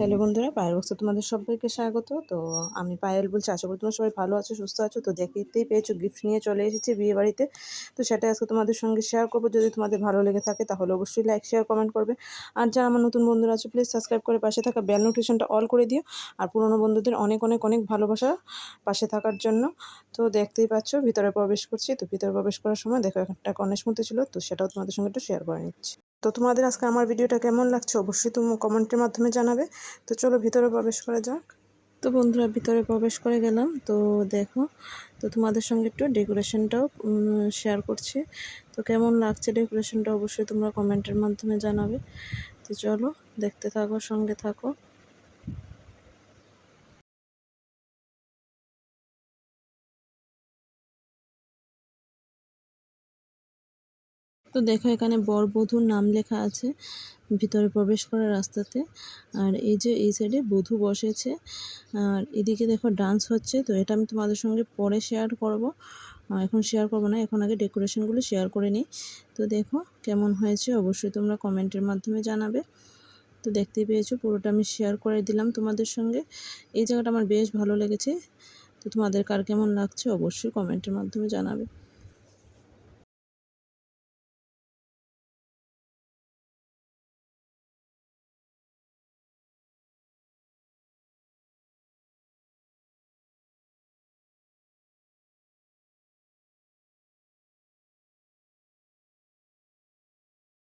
Hello বন্ধুরা, পায়েল বক্সে তোমাদের সবাইকে স্বাগত। তো আমি পায়েল বলছি, আশা করি তোমরা সবাই ভালো আছো, সুস্থ আছো। তো দেখতেই পেয়েছো গিফট নিয়ে চলে এসেছি বিয়ে বাড়িতে। তো সেটা আজকে তোমাদের সঙ্গে শেয়ার করবো। যদি তোমাদের ভালো লেগে থাকে তাহলে অবশ্যই লাইক, শেয়ার, কমেন্ট করবে। আর যারা আমার নতুন বন্ধুরা আছে প্লিজ সাবস্ক্রাইব করে পাশে থাকা বেল নোটিফিকেশনটা অল করে দিও। আর পুরনো বন্ধুদের অনেক অনেক অনেক ভালোবাসা পাশে থাকার জন্য। তো দেখতেই পাচ্ছ ভিতরে প্রবেশ করছি। তো ভিতরে প্রবেশ করার সময় দেখো একটা গণেশ মূর্তি ছিল, তো সেটাও তোমাদের সঙ্গে একটু শেয়ার করে নিচ্ছি। তো তোমাদের আজকে আমার ভিডিওটা কেমন লাগছে অবশ্যই তুমি কমেন্টের মাধ্যমে জানাবে। তো চলো ভিতরে প্রবেশ করা যাক। তো বন্ধুরা ভিতরে প্রবেশ করে গেলাম। তো দেখো, তো তোমাদের সঙ্গে একটু ডেকোরেশনটাও শেয়ার করছি। তো কেমন লাগছে ডেকোরেশনটা অবশ্যই তোমরা কমেন্টের মাধ্যমে জানাবে। তো চলো দেখতে থাকো, সঙ্গে থাকো। তো দেখো এখানে বর বধূর নাম লেখা আছে ভিতরে প্রবেশ করার রাস্তাতে। আর এই যে এই সাইডে বধূ বসেছে, আর এদিকে দেখো ডান্স হচ্ছে। তো এটা আমি তোমাদের সঙ্গে পরে শেয়ার করব, এখন শেয়ার করব না, এখন আগে ডেকোরেশনগুলো শেয়ার করে নিই। তো দেখো কেমন হয়েছে অবশ্যই তোমরা কমেন্টের মাধ্যমে জানাবে। তো দেখতেই পেয়েছো পুরোটা আমি শেয়ার করে দিলাম তোমাদের সঙ্গে। এই জায়গাটা আমার বেশ ভালো লেগেছে। তো তোমাদের কার কেমন লাগছে অবশ্যই কমেন্টের মাধ্যমে জানাবে।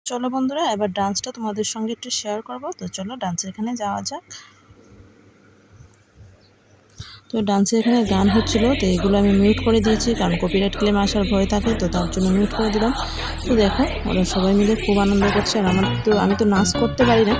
চলো বন্ধুরা এবার ডান্সটা তোমাদের সঙ্গে একটু শেয়ার করব। তো চলো ডান্সের এখানে যাওয়া যাক। তো ডান্সের এখানে গান হচ্ছিল, তো এগুলো আমি মিউট করে দিয়েছি কারণ কপিরাইট ক্লেম আসার ভয় থাকে, তো তার জন্য মিউট করে দিলাম। তো দেখো ওরা সবাই মিলে খুব আনন্দ করছে, আর আমি তো নাচ করতে পারি না।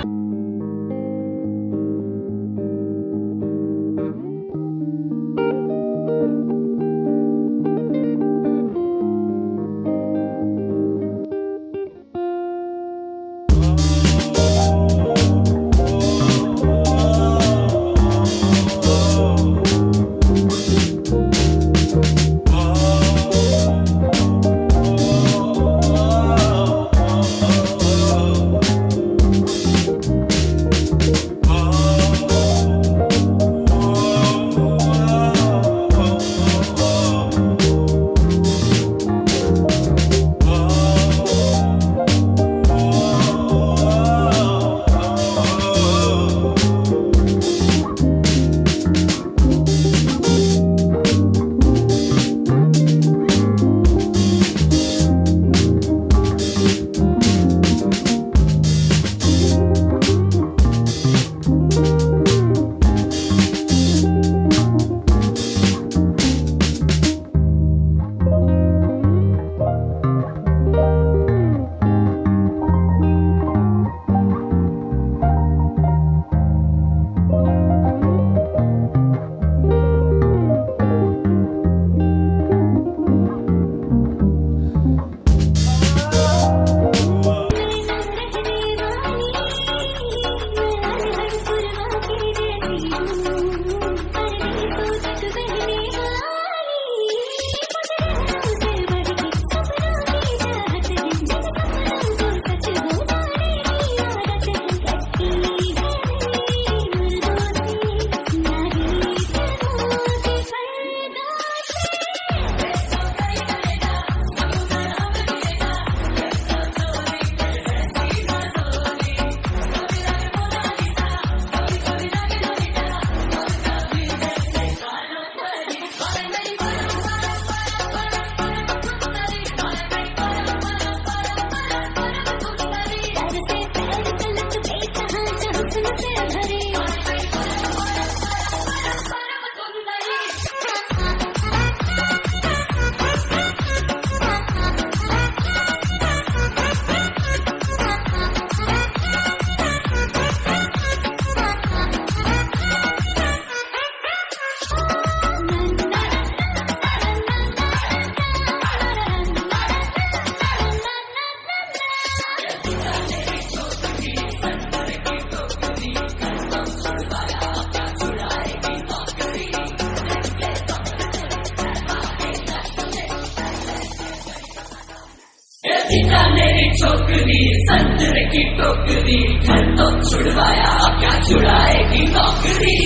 मेरी छोकरी संतरे की टोकरी घर तो छुड़वाया क्या छुड़ाएगी नौकरी।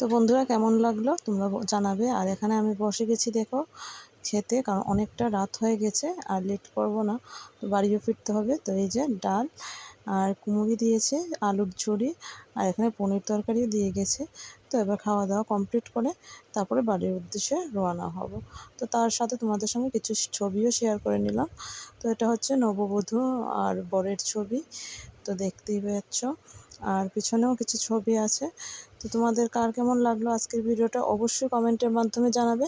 তো বন্ধুরা কেমন লাগলো তোমরা জানাবে। আর এখানে আমি বসে গেছি দেখো খেতে, কারণ অনেকটা রাত হয়ে গেছে আর লেট করব না, তো বাড়িও ফিরতে হবে। তো এই যে ডাল আর কুমড়ি দিয়েছে, আলুর ঝুড়ি, আর এখানে পনির তরকারিও দিয়ে গেছে। তো এবার খাওয়া দাওয়া কমপ্লিট করে তারপরে বাড়ির উদ্দেশ্যে রওনা হব। তো তার সাথে তোমাদের সঙ্গে কিছু ছবিও শেয়ার করে নিলাম। তো এটা হচ্ছে নববধূ আর বরের ছবি, তো দেখতেই পাচ্ছ, আর পিছনেও কিছু ছবি আছে। তো তোমাদের কার কেমন লাগলো আজকের ভিডিওটা অবশ্যই কমেন্টের মাধ্যমে জানাবে।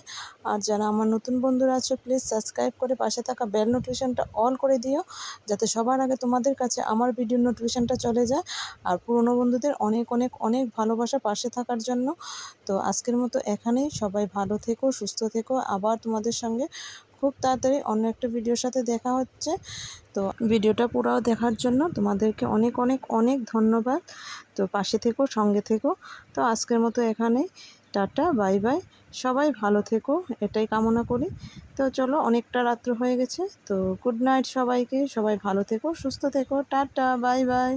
আর যারা আমার নতুন বন্ধুরা আছো প্লিজ সাবস্ক্রাইব করে পাশে থাকা বেল নোটিফিকেশনটা অল করে দিও, যাতে সবার আগে তোমাদের কাছে আমার ভিডিও নোটিফিকেশনটা চলে যায়। আর পুরনো বন্ধুদের অনেক অনেক অনেক ভালোবাসা পাশে থাকার জন্য। তো আজকের মতো এখানেই, সবাই ভালো থেকো, সুস্থ থেকো। আবার তোমাদের সঙ্গে খুব তাড়াতাড়ি অন্য একটা ভিডিওর সাথে দেখা হচ্ছে। তো ভিডিওটা পুরো দেখার জন্য তোমাদেরকে অনেক অনেক অনেক ধন্যবাদ। তো পাশে থেকো, সঙ্গে থেকো। তো আজকের মতো এখানেই, টাটা, বাই বাই। সবাই ভালো থেকো এটাই কামনা করি। তো চলো, অনেকটা রাত্র হয়ে গেছে, তো গুড নাইট সবাইকে। সবাই ভালো থেকো, সুস্থ থেকো, টাটা, বাই বাই।